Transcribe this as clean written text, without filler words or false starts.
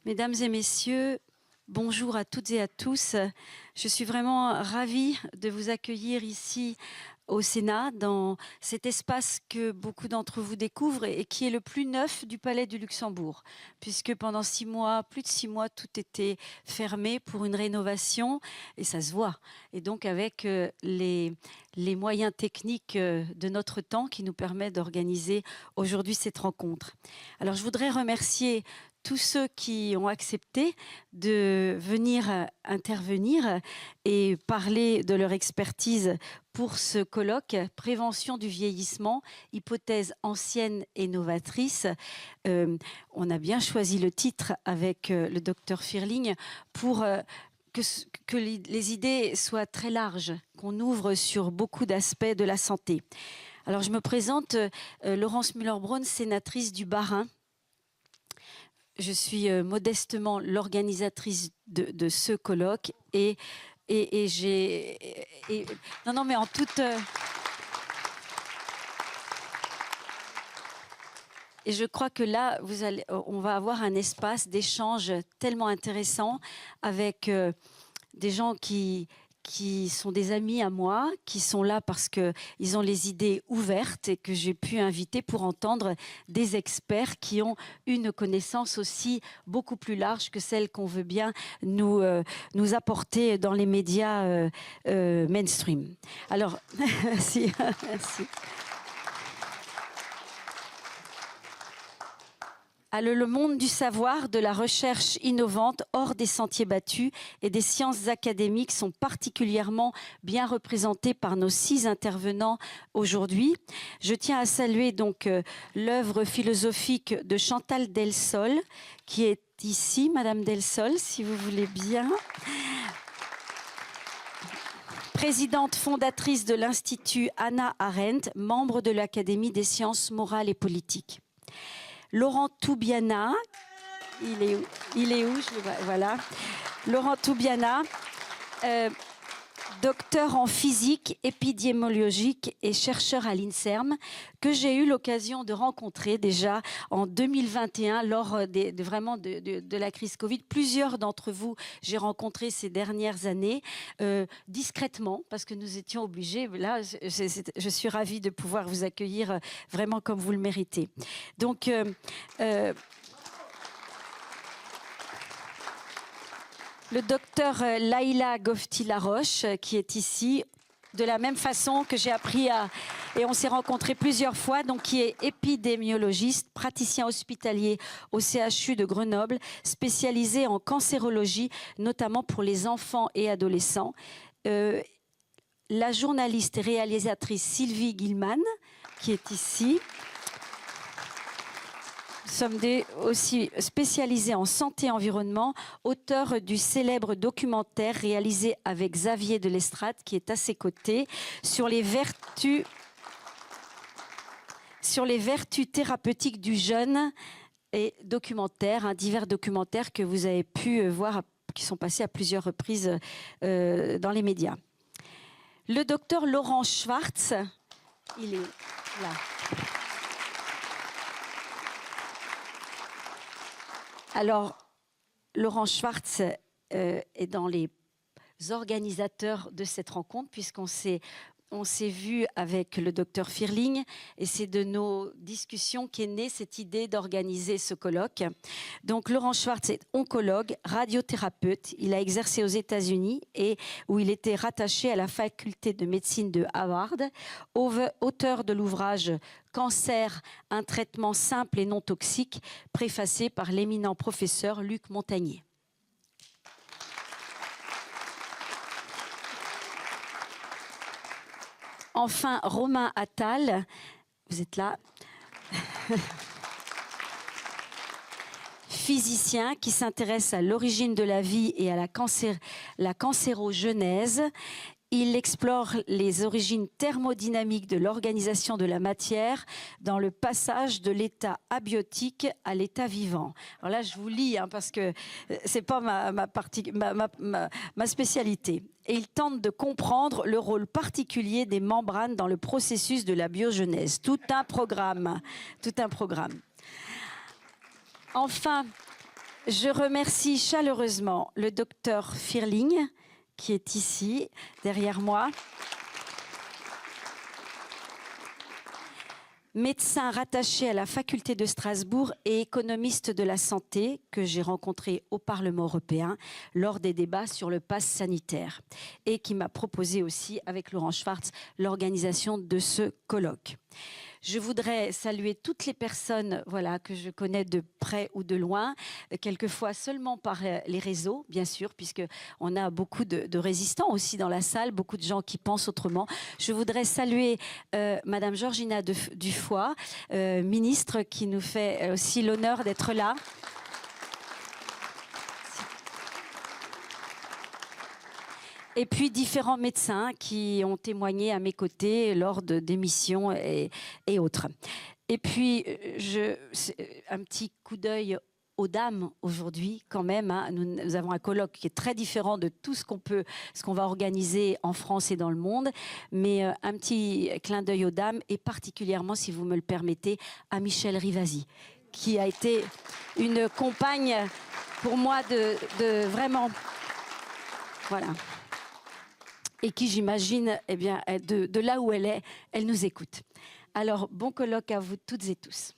Mesdames et messieurs, bonjour à toutes et à tous. Je suis vraiment ravie de vous accueillir ici au Sénat, dans cet espace que beaucoup d'entre vous découvrent et qui est le plus neuf du Palais du Luxembourg, puisque pendant 6 mois, plus de 6 mois, tout était fermé pour une rénovation et ça se voit. Et donc avec les moyens techniques de notre temps qui nous permettent d'organiser aujourd'hui cette rencontre. Alors je voudrais remercier tous ceux qui ont accepté de venir intervenir et parler de leur expertise pour ce colloque « Prévention du vieillissement, hypothèse ancienne et novatrice ». On a bien choisi le titre avec le docteur Firling pour que les idées soient très larges, qu'on ouvre sur beaucoup d'aspects de la santé. Alors je me présente, Laurence Müller-Braun, sénatrice du Bas-Rhin. Je suis modestement l'organisatrice de ce colloque et non mais en toute et je crois que là on va avoir un espace d'échange tellement intéressant avec des gens qui sont des amis à moi, qui sont là parce qu'ils ont les idées ouvertes et que j'ai pu inviter pour entendre des experts qui ont une connaissance aussi beaucoup plus large que celle qu'on veut bien nous apporter dans les médias mainstream. Alors, merci. Merci. Le monde du savoir, de la recherche innovante hors des sentiers battus et des sciences académiques sont particulièrement bien représentés par nos 6 intervenants aujourd'hui. Je tiens à saluer donc l'œuvre philosophique de Chantal Delsol, qui est ici, Madame Delsol, si vous voulez bien. Présidente fondatrice de l'Institut Hannah Arendt, membre de l'Académie des sciences morales et politiques. Laurent Toubiana, il est où je le vois, voilà. Laurent Toubiana, docteur en physique épidémiologique et chercheur à l'INSERM, que j'ai eu l'occasion de rencontrer déjà en 2021 lors de la crise Covid. Plusieurs d'entre vous, j'ai rencontré ces dernières années discrètement parce que nous étions obligés. Là, je suis ravie de pouvoir vous accueillir vraiment comme vous le méritez. Donc, le docteur Laïla Gofti-Laroche, qui est ici, de la même façon que j'ai appris et on s'est rencontrés plusieurs fois, donc qui est épidémiologiste, praticien hospitalier au CHU de Grenoble, spécialisé en cancérologie, notamment pour les enfants et adolescents. La journaliste et réalisatrice Sylvie Guilman, qui est ici. Nous sommes aussi spécialisés en santé et environnement, auteur du célèbre documentaire réalisé avec Xavier de Lestrade, qui est à ses côtés, sur les vertus thérapeutiques du jeûne, et documentaires, divers documentaires que vous avez pu voir, qui sont passés à plusieurs reprises dans les médias. Le docteur Laurent Schwartz, il est là. Alors, Laurent Schwartz est dans les organisateurs de cette rencontre, puisqu'on s'est vu avec le docteur Firling, et c'est de nos discussions qu'est née cette idée d'organiser ce colloque. Donc, Laurent Schwartz est oncologue, radiothérapeute. Il a exercé aux États-Unis et où il était rattaché à la faculté de médecine de Harvard, auteur de l'ouvrage Cancer, un traitement simple et non toxique, préfacé par l'éminent professeur Luc Montagnier. Enfin, Romain Attal, vous êtes là, physicien qui s'intéresse à l'origine de la vie et à la cancérogenèse. Il explore les origines thermodynamiques de l'organisation de la matière dans le passage de l'état abiotique à l'état vivant. Alors là, je vous lis parce que c'est pas ma spécialité. Et il tente de comprendre le rôle particulier des membranes dans le processus de la biogenèse. Tout un programme. Enfin, Je remercie chaleureusement le docteur Firling, qui est ici, derrière moi. Médecin rattaché à la faculté de Strasbourg et économiste de la santé que j'ai rencontré au Parlement européen lors des débats sur le pass sanitaire et qui m'a proposé aussi, avec Laurent Schwartz, l'organisation de ce colloque. Je voudrais saluer toutes les personnes que je connais de près ou de loin, quelquefois seulement par les réseaux, bien sûr, puisqu'on a beaucoup de résistants aussi dans la salle, beaucoup de gens qui pensent autrement. Je voudrais saluer Madame Georgina Dufoy, ministre, qui nous fait aussi l'honneur d'être là. Et puis différents médecins qui ont témoigné à mes côtés lors d'émissions et autres. Et puis, un petit coup d'œil aux dames aujourd'hui quand même. Hein. Nous avons un colloque qui est très différent de tout ce qu'on va organiser en France et dans le monde. Mais un petit clin d'œil aux dames et particulièrement, si vous me le permettez, à Michel Rivasi, qui a été une compagne pour moi de vraiment... Voilà. Et qui, j'imagine, de là où elle est, elle nous écoute. Alors, bon colloque à vous toutes et tous.